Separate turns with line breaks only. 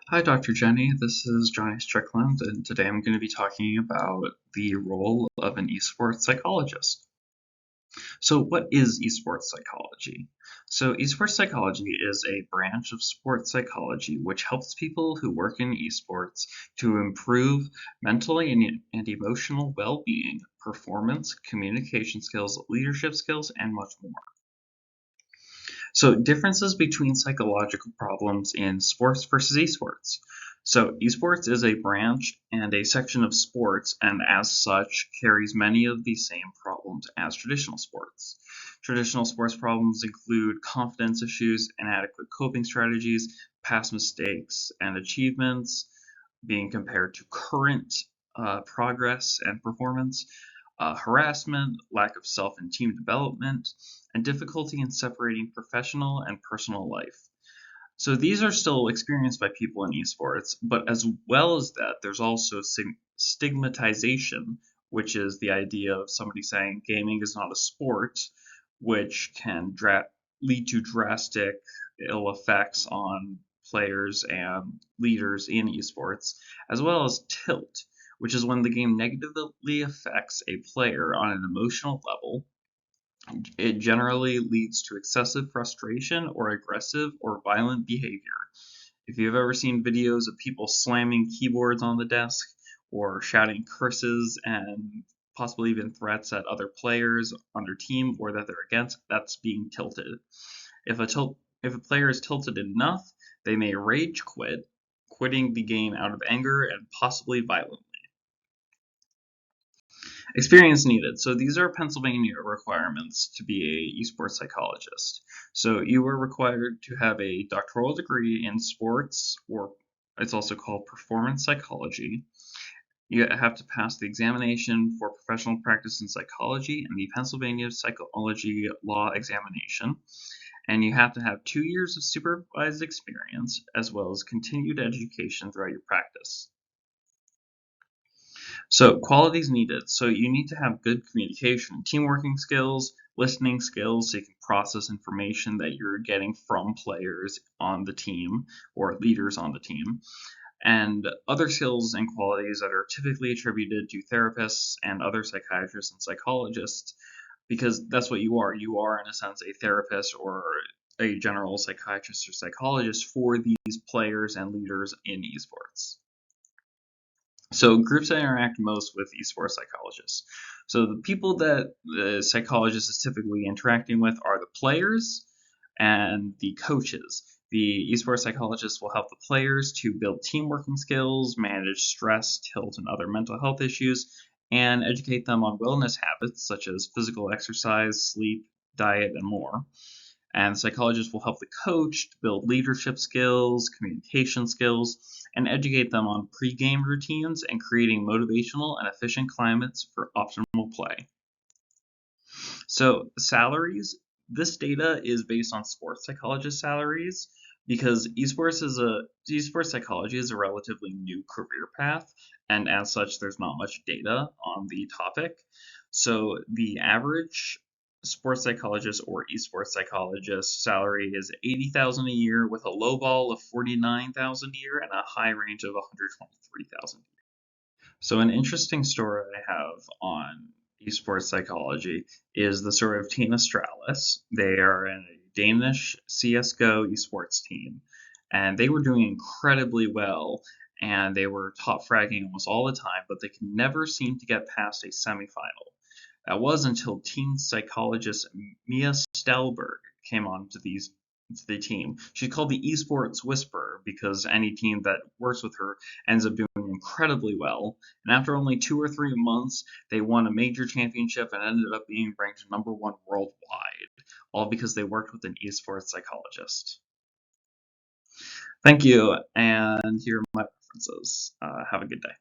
Hi, Dr. Jenny. This is Johnny Strickland, and today I'm going to be talking about the role of an esports psychologist. So, what is esports psychology? So, esports psychology is a branch of sports psychology which helps people who work in esports to improve mental and emotional well being, performance, communication skills, leadership skills, and much more. So differences between psychological problems in sports versus esports. So esports is a branch and a section of sports, and as such carries many of the same problems as traditional sports. Traditional sports problems include confidence issues, inadequate coping strategies, past mistakes and achievements being compared to current progress and performance, harassment, lack of self and team development, and difficulty in separating professional and personal life. So these are still experienced by people in esports, but as well as that, there's also stigmatization, which is the idea of somebody saying gaming is not a sport, which can lead to drastic ill effects on players and leaders in esports, as well as tilt, which is when the game negatively affects a player on an emotional level. It generally leads to excessive frustration or aggressive or violent behavior. If you've ever seen videos of people slamming keyboards on the desk or shouting curses and possibly even threats at other players on their team or that they're against, that's being tilted. If a player is tilted enough, they may rage quit, quitting the game out of anger and possibly violently. Experience needed. So these are Pennsylvania requirements to be a esports psychologist. So you are required to have a doctoral degree in sports, or it's also called performance psychology. You have to pass the examination for professional practice in psychology and the Pennsylvania psychology law examination. And you have to have 2 years of supervised experience as well as continued education throughout your practice. So qualities needed. So you need to have good communication, teamworking skills, listening skills, so you can process information that you're getting from players on the team or leaders on the team, and other skills and qualities that are typically attributed to therapists and other psychiatrists and psychologists, because that's what you are. You are, in a sense, a therapist or a general psychiatrist or psychologist for these players and leaders in esports. So groups that interact most with esports psychologists. So the people that the psychologist is typically interacting with are the players and the coaches. The esports psychologist will help the players to build team working skills, manage stress, tilt, and other mental health issues, and educate them on wellness habits such as physical exercise, sleep, diet, and more. And the psychologist will help the coach to build leadership skills, communication skills, and educate them on pre-game routines and creating motivational and efficient climates for optimal play. So salaries, this data is based on sports psychologist salaries because esports psychology is a relatively new career path, and as such there's not much data on the topic. So the average sports psychologist or esports psychologist salary is 80,000 a year with a low ball of 49,000 a year and a high range of 123,000. So an interesting story I have on esports psychology is the story of Tina Stralis. They are in a Danish CSGO esports team, and they were doing incredibly well, and they were top fragging almost all the time, but they could never seem to get past a semifinal. That was until team psychologist Mia Stelberg came on to the team. She's called the Esports Whisperer because any team that works with her ends up doing incredibly well. And after only 2 or 3 months, they won a major championship and ended up being ranked #1 worldwide, all because they worked with an esports psychologist. Thank you, and here are my references. Have a good day.